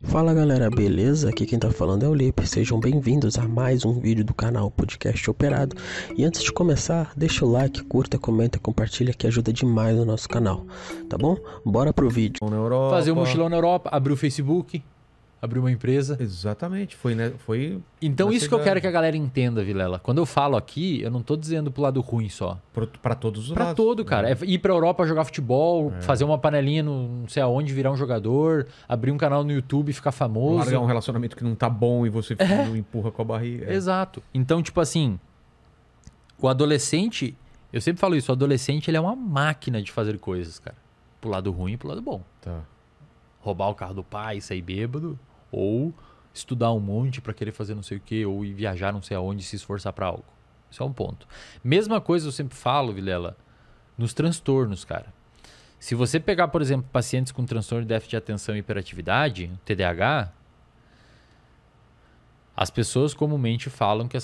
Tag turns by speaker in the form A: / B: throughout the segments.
A: Fala galera, beleza? Aqui quem tá falando é o Lipe. Sejam bem-vindos a mais um vídeo do canal Podcast Operado. E antes de começar, deixa o like, curta, comenta e compartilha que ajuda demais o nosso canal, tá bom? Bora pro vídeo.
B: Na Europa.
C: Fazer um mochilão na Europa, abrir o Facebook, abrir uma empresa.
B: Exatamente, foi, né? Foi.
C: Então isso que eu
B: cidade.
C: quero que a galera entenda, Vilela. Quando eu falo aqui, eu não tô dizendo pro lado ruim só.
B: Pra todos os
C: Pra
B: lados.
C: todo, cara. É ir pra Europa jogar futebol, fazer uma panelinha no não sei aonde, virar um jogador, abrir um canal no YouTube e ficar famoso.
B: Largar um relacionamento que não tá bom e você não empurra com a barriga.
C: Exato. Então, tipo assim, o adolescente, eu sempre falo isso, o adolescente ele é uma máquina de fazer coisas, cara. Pro lado ruim e pro lado bom.
B: Tá.
C: Roubar o carro do pai, sair bêbado, ou estudar um monte pra querer fazer não sei o que, ou ir viajar não sei aonde e se esforçar pra algo. Isso é um ponto. Mesma coisa eu sempre falo, Vilela, nos transtornos, cara. Se você pegar, por exemplo, pacientes com transtorno de déficit de atenção e hiperatividade, TDAH, as pessoas comumente falam que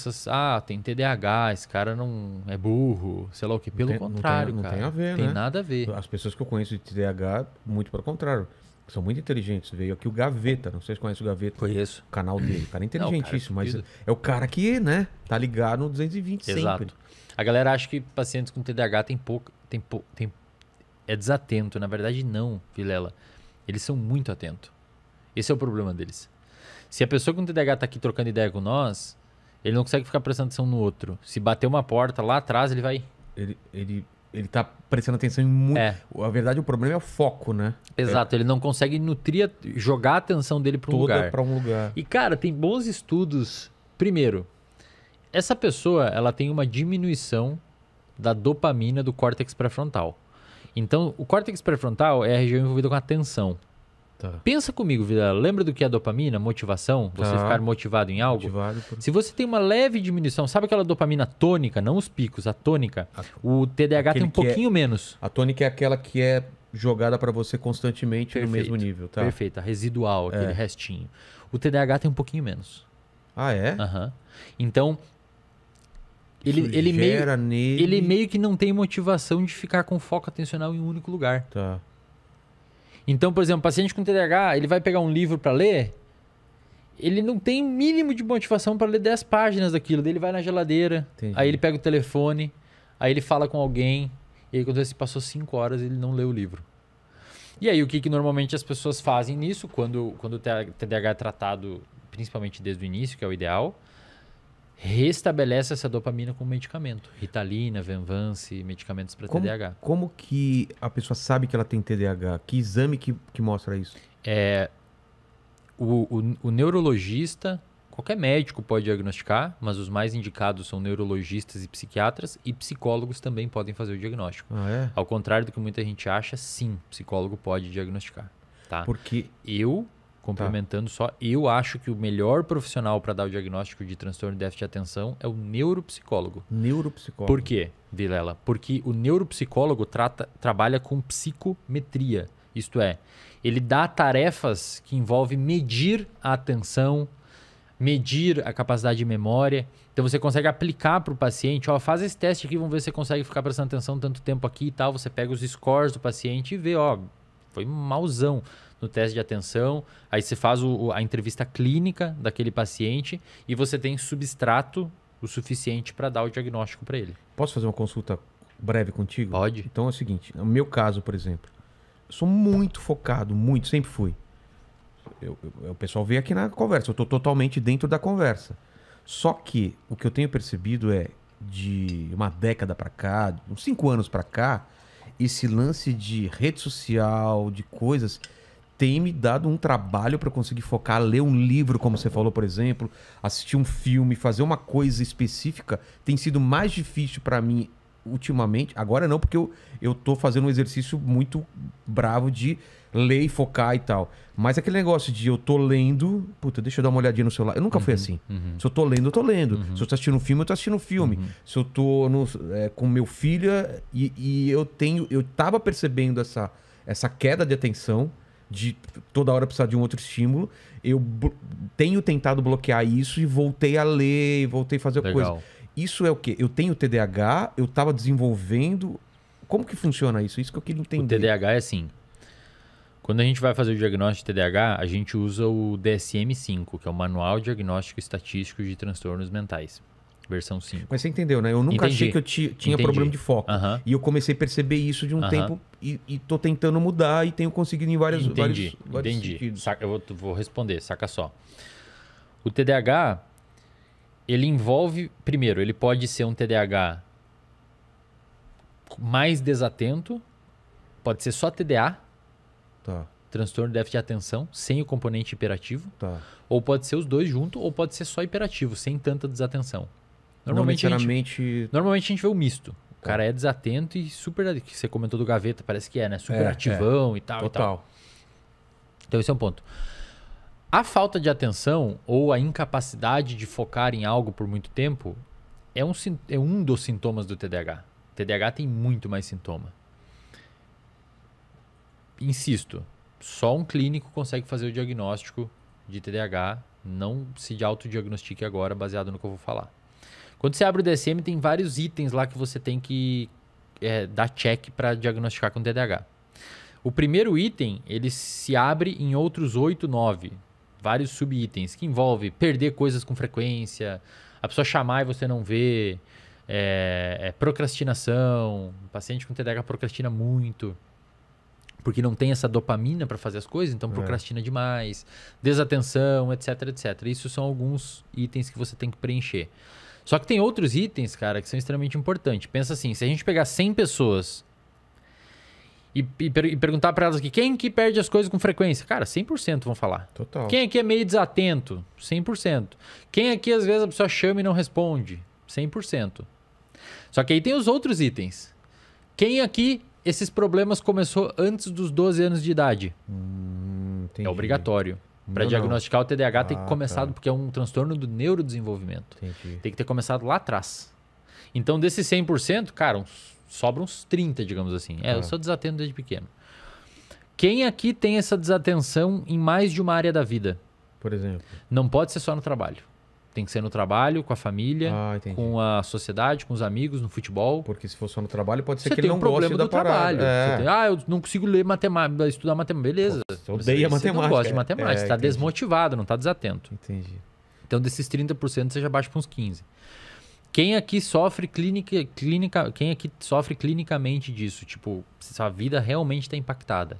C: tem TDAH, esse cara não é burro, sei lá o que. Pelo contrário,
B: não
C: cara.
B: tem a ver,
C: Tem
B: né?
C: nada a ver.
B: As pessoas que eu conheço de TDAH, muito pelo contrário. São muito inteligentes. Veio aqui o Gaveta, não sei se conhece o Gaveta.
C: Conheço.
B: O canal dele. O cara é inteligentíssimo,
C: Não, o cara é
B: mas
C: fudido.
B: é o cara que, né, tá ligado no 220
C: Exato.
B: sempre.
C: A galera acha que pacientes com TDAH é desatento. Na verdade, não, Vilela. Eles são muito atentos. Esse é o problema deles. Se a pessoa com TDAH tá aqui trocando ideia com nós, ele não consegue ficar prestando atenção no outro. Se bater uma porta lá atrás, ele vai...
B: Ele tá prestando atenção em muito.
C: É.
B: A verdade, o problema é o foco, né?
C: Exato, ele não consegue jogar a atenção dele para um
B: Toda
C: lugar.
B: pra um lugar.
C: E, cara, tem bons estudos. Primeiro, essa pessoa ela tem uma diminuição da dopamina do córtex pré-frontal. Então, o córtex pré-frontal é a região envolvida com a atenção.
B: Tá.
C: Pensa comigo, Vida. Lembra do que é dopamina? Motivação? Você
B: Tá.
C: ficar motivado em algo?
B: Motivado
C: Se você tem uma leve diminuição, sabe aquela dopamina tônica, não os picos, a tônica? O TDAH tem um
B: Aquele que é-
C: pouquinho menos.
B: A tônica é aquela que é jogada pra você constantemente no
C: Perfeito.
B: mesmo nível, tá?
C: Perfeito, a residual, aquele restinho. O TDAH tem um pouquinho menos.
B: Ah, é?
C: Aham. Então,
B: Isso
C: ele
B: gera nele...
C: ele meio que não tem motivação de ficar com foco atencional em um único lugar.
B: Tá.
C: Então, por exemplo, paciente com TDAH, ele vai pegar um livro para ler, ele não tem mínimo de motivação para ler 10 páginas daquilo. Daí ele vai na geladeira,
B: Entendi.
C: aí ele pega o telefone, aí ele fala com alguém, e aí quando ele passou 5 horas ele não lê o livro. E aí o que normalmente as pessoas fazem nisso, quando o TDAH é tratado, principalmente desde o início, que é o ideal, restabelece essa dopamina com medicamento. Ritalina, Venvance, medicamentos para TDAH.
B: Como que a pessoa sabe que ela tem TDAH? Que exame que mostra isso?
C: O neurologista, qualquer médico pode diagnosticar, mas os mais indicados são neurologistas e psiquiatras, e psicólogos também podem fazer o diagnóstico.
B: Ah, é?
C: Ao contrário do que muita gente acha, sim, psicólogo pode diagnosticar. Tá?
B: Porque...
C: Complementando só, eu acho que o melhor profissional para dar o diagnóstico de transtorno de déficit de atenção é o neuropsicólogo.
B: Neuropsicólogo.
C: Por quê, Vilela? Porque o neuropsicólogo trabalha com psicometria. Isto é, ele dá tarefas que envolvem medir a atenção, medir a capacidade de memória. Então você consegue aplicar para o paciente, faz esse teste aqui, vamos ver se você consegue ficar prestando atenção tanto tempo aqui e tal. Você pega os scores do paciente e vê, foi mauzão no teste de atenção. Aí você faz a entrevista clínica daquele paciente e você tem substrato o suficiente para dar o diagnóstico para ele.
B: Posso fazer uma consulta breve contigo?
C: Pode.
B: Então é o seguinte, no meu caso, por exemplo, eu sou muito focado, sempre fui. O pessoal vê aqui na conversa, eu tô totalmente dentro da conversa. Só que o que eu tenho percebido é, de uma década pra cá, uns 5 anos pra cá, esse lance de rede social, de coisas, tem me dado um trabalho para conseguir focar, ler um livro, como você falou, por exemplo, assistir um filme, fazer uma coisa específica, tem sido mais difícil para mim ultimamente. Agora não, porque eu tô fazendo um exercício muito bravo de ler e focar e tal. Mas aquele negócio de eu tô lendo, puta, deixa eu dar uma olhadinha no celular. Eu nunca fui assim. Se eu tô lendo, eu tô lendo. Se eu tô assistindo um filme, eu tô assistindo um filme. Se eu tô com meu filho e eu tava percebendo essa queda de atenção, de toda hora precisar de um outro estímulo. Eu tenho tentado bloquear isso e voltei a ler, voltei a fazer
C: Legal.
B: coisa. Isso é o quê? Eu tenho TDAH, eu tava desenvolvendo... Como que funciona isso? Isso que eu queria entender.
C: O TDAH é assim. Quando a gente vai fazer o diagnóstico de TDAH, a gente usa o DSM-5, que é o Manual Diagnóstico Estatístico de Transtornos Mentais, versão 5.
B: Mas você entendeu, né? Eu nunca
C: Entendi.
B: achei que eu tinha problema de foco.
C: Aham.
B: E eu comecei a perceber isso de um
C: Aham.
B: tempo e tô tentando mudar e tenho conseguido em vários
C: Entendi.
B: sentidos.
C: Eu vou responder, saca só. O TDAH, ele envolve... Primeiro, ele pode ser um TDAH mais desatento, pode ser só TDA,
B: Tá,
C: transtorno de déficit de atenção, sem o componente hiperativo,
B: tá.
C: ou pode ser os dois juntos, ou pode ser só hiperativo, sem tanta desatenção.
B: Não
C: Normalmente a gente vê o misto. O cara é desatento e super... Que você comentou do Gaveta, parece que é, né? Super ativão e tal.
B: Total.
C: Então esse é um ponto. A falta de atenção ou a incapacidade de focar em algo por muito tempo é um dos sintomas do TDAH. O TDAH tem muito mais sintoma. Insisto, só um clínico consegue fazer o diagnóstico de TDAH. Não se autodiagnostique agora baseado no que eu vou falar. Quando você abre o DSM, tem vários itens lá que você tem que dar check para diagnosticar com TDAH. O primeiro item, ele se abre em outros 8, 9. Vários subitens que envolve perder coisas com frequência, a pessoa chamar e você não vê, procrastinação. O paciente com TDAH procrastina muito, porque não tem essa dopamina para fazer as coisas, então procrastina demais. Desatenção, etc, etc. Isso são alguns itens que você tem que preencher. Só que tem outros itens, cara, que são extremamente importantes. Pensa assim, se a gente pegar 100 pessoas e perguntar para elas aqui, quem que perde as coisas com frequência? Cara, 100% vão falar.
B: Total.
C: Quem aqui é meio desatento? 100%. Quem aqui às vezes a pessoa chama e não responde? 100%. Só que aí tem os outros itens. Quem aqui esses problemas começou antes dos 12 anos de idade?
B: Entendi.
C: É obrigatório. Para
B: Não.
C: diagnosticar o TDAH tem que começar,
B: tá.
C: porque é um transtorno do neurodesenvolvimento.
B: Entendi.
C: Tem que ter começado lá atrás. Então, desses 100%, cara, sobram uns 30, digamos assim. Eu sou desatento desde pequeno. Quem aqui tem essa desatenção em mais de uma área da vida?
B: Por exemplo.
C: Não pode ser só no trabalho. Tem que ser no trabalho, com a família,
B: Entendi.
C: com a sociedade, com os amigos, no futebol.
B: Porque se for só no trabalho, pode ser
C: Você
B: que
C: tem
B: ele
C: um
B: não goste
C: problema
B: da
C: do
B: parada.
C: trabalho. Eu não consigo ler matemática, estudar matemática. Beleza.
B: Você odeia
C: Você
B: matemática.
C: não gosta de matemática, você está
B: entendi.
C: desmotivado, não está desatento.
B: Entendi.
C: Então, desses 30%, você já baixa para uns 15%. Quem aqui sofre clinicamente disso? Tipo, sua vida realmente está impactada.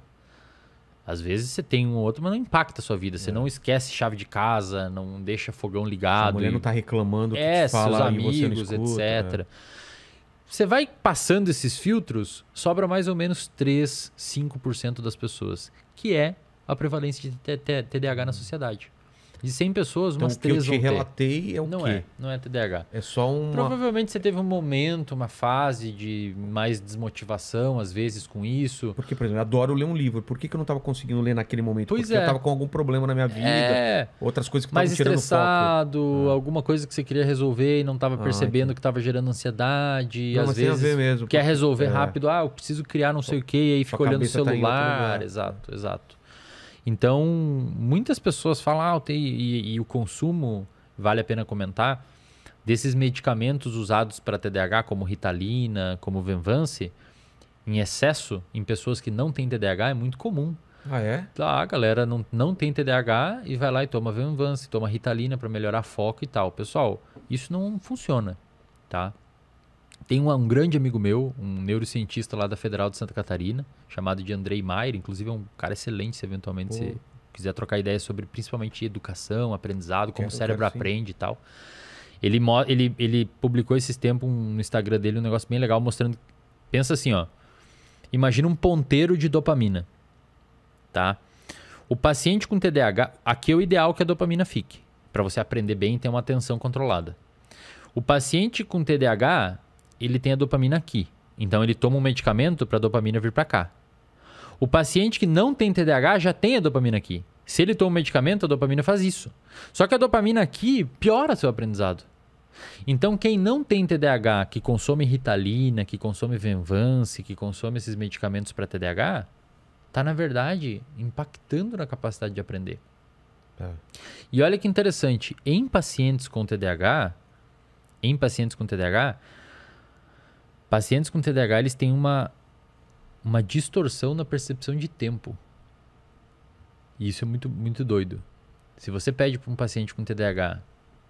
C: Às vezes você tem um ou outro, mas não impacta a sua vida. Você não esquece chave de casa, não deixa fogão ligado.
B: A mulher não tá reclamando, que
C: seus
B: fala
C: amigos,
B: e você não escuta,
C: etc. Você vai passando esses filtros, sobra mais ou menos 3, 5% das pessoas, que é a prevalência de TDAH na sociedade. De 100 pessoas,
B: Então,
C: umas
B: o que eu
C: 3
B: te
C: vão ter.
B: relatei é o quê?
C: Não é TDAH.
B: É só uma...
C: Provavelmente você teve um momento, uma fase de mais desmotivação, às vezes, com isso.
B: Porque, por exemplo, eu adoro ler um livro. Por que eu não tava conseguindo ler naquele momento?
C: Pois
B: Porque eu tava com algum problema na minha vida, outras coisas que estavam
C: mais
B: tirando
C: estressado,
B: foco.
C: alguma coisa que você queria resolver e não estava percebendo que estava gerando ansiedade.
B: Não,
C: às
B: mas tem a
C: vezes
B: ver mesmo,
C: quer
B: porque-
C: resolver rápido. Eu preciso criar não sei o que, e aí fica olhando o
B: cabeça tá em outro
C: celular.
B: lugar.
C: Exato. Então, muitas pessoas falam, e o consumo, vale a pena comentar, desses medicamentos usados para TDAH, como Ritalina, como Venvance, em excesso, em pessoas que não têm TDAH, é muito comum.
B: Ah, é?
C: A galera não tem TDAH e vai lá e toma Venvance, toma Ritalina para melhorar foco e tal. Pessoal, isso não funciona, tá? Tem um grande amigo meu, um neurocientista lá da Federal de Santa Catarina, chamado de Andrei Maier, inclusive é um cara excelente se eventualmente você quiser trocar ideias sobre principalmente educação, aprendizado, como o cérebro
B: sim.
C: aprende e tal. Ele publicou esses tempos no Instagram dele um negócio bem legal mostrando... Pensa assim, ó. Imagina um ponteiro de dopamina, tá? O paciente com TDAH... Aqui é o ideal que a dopamina fique, para você aprender bem e ter uma atenção controlada. O paciente com TDAH... ele tem a dopamina aqui. Então, ele toma um medicamento para a dopamina vir para cá. O paciente que não tem TDAH já tem a dopamina aqui. Se ele toma um medicamento, a dopamina faz isso. Só que a dopamina aqui piora seu aprendizado. Então, quem não tem TDAH, que consome Ritalina, que consome Venvance, que consome esses medicamentos para TDAH, está, na verdade, impactando na capacidade de aprender. E olha que interessante. Em pacientes com TDAH, pacientes com TDAH, eles têm uma distorção na percepção de tempo. E isso é muito, muito doido. Se você pede para um paciente com TDAH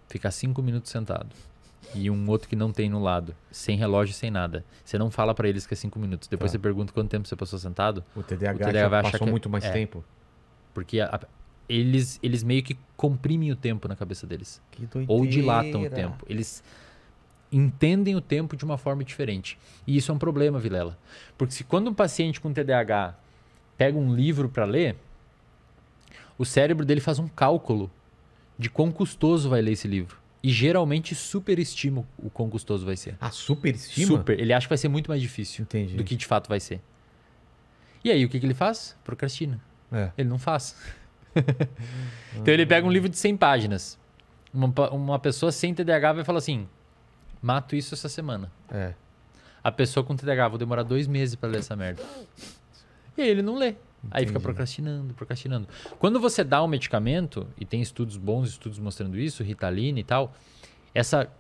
C: ficar 5 minutos sentado e um outro que não tem no lado, sem relógio, sem nada, você não fala para eles que é 5 minutos. Depois você pergunta quanto tempo você passou sentado.
B: O TDAH já
C: vai achar
B: passou
C: que
B: muito mais tempo.
C: Porque eles meio que comprimem o tempo na cabeça deles.
B: Que doideira.
C: Ou dilatam o tempo. Eles entendem o tempo de uma forma diferente. E isso é um problema, Vilela. Porque quando um paciente com TDAH pega um livro para ler, o cérebro dele faz um cálculo de quão custoso vai ler esse livro. E geralmente superestima o quão custoso vai ser.
B: Ah, superestima?
C: Super. Ele acha que vai ser muito mais difícil do que de fato vai ser. E aí, o que ele faz? Procrastina. Ele não faz. Então ele pega um livro de 100 páginas. Uma pessoa sem TDAH vai falar assim, mato isso essa semana. A pessoa com TDAH, vou demorar 2 meses para ler essa merda. E aí ele não lê. Aí fica procrastinando. Quando você dá um medicamento, e tem estudos bons, estudos mostrando isso, Ritalina e tal, essa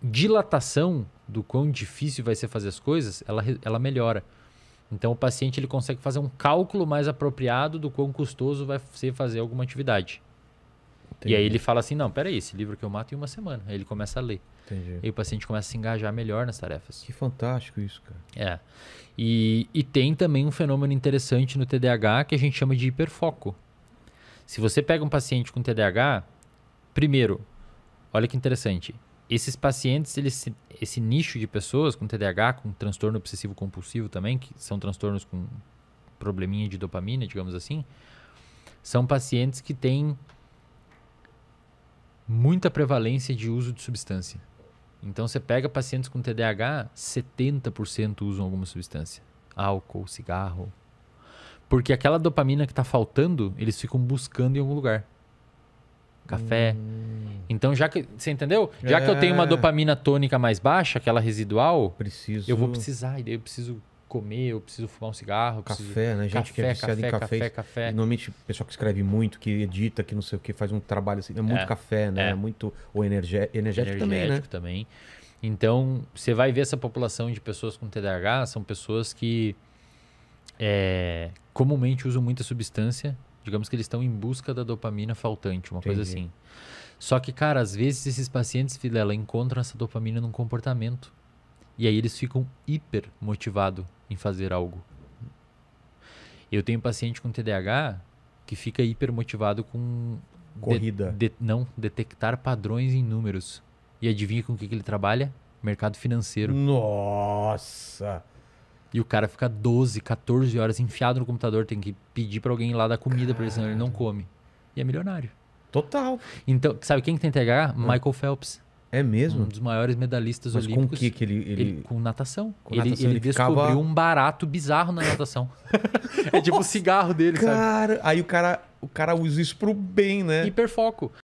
C: dilatação do quão difícil vai ser fazer as coisas, ela melhora. Então o paciente ele consegue fazer um cálculo mais apropriado do quão custoso vai ser fazer alguma atividade. Entendi. E aí ele fala assim, não, peraí, esse livro que eu mato em 1 semana. Aí ele começa a ler.
B: Entendi.
C: E o paciente começa a se engajar melhor nas tarefas.
B: Que fantástico isso, cara.
C: E tem também um fenômeno interessante no TDAH que a gente chama de hiperfoco. Se você pega um paciente com TDAH, primeiro, olha que interessante, esses pacientes, esse nicho de pessoas com TDAH, com transtorno obsessivo compulsivo também, que são transtornos com probleminha de dopamina, digamos assim, são pacientes que têm muita prevalência de uso de substância. Então, você pega pacientes com TDAH, 70% usam alguma substância. Álcool, cigarro. Porque aquela dopamina que está faltando, eles ficam buscando em algum lugar. Café. Então, já que... Você entendeu? Já que eu tenho uma dopamina tônica mais baixa, aquela residual, eu vou precisar. E daí eu preciso comer, eu preciso fumar um cigarro.
B: Café, né? Gente que é viciada em café. Normalmente, o pessoal que escreve muito, que edita, que não sei o que, faz um trabalho assim. É muito café, né? É muito... Ou energético também, né?
C: Também. Então, você vai ver essa população de pessoas com TDAH, são pessoas que comumente usam muita substância. Digamos que eles estão em busca da dopamina faltante, uma coisa assim. Só que, cara, às vezes esses pacientes, Vilela, encontram essa dopamina num comportamento. E aí eles ficam hiper motivados em fazer algo. Eu tenho um paciente com TDAH que fica hiper motivado com...
B: Corrida.
C: Detectar padrões em números. E adivinha com o que ele trabalha? Mercado financeiro.
B: Nossa!
C: E o cara fica 12, 14 horas enfiado no computador, tem que pedir pra alguém ir lá dar comida pra ele, senão ele não come. E é milionário.
B: Total.
C: Então, sabe quem que tem TDAH? Michael Phelps.
B: É mesmo?
C: Um dos maiores medalhistas olímpicos.
B: Com o que ele...
C: Com natação.
B: Ele
C: descobriu um barato bizarro na natação. É tipo o cigarro dele,
B: cara, sabe? Aí o cara usa isso pro bem, né?
C: Hiperfoco.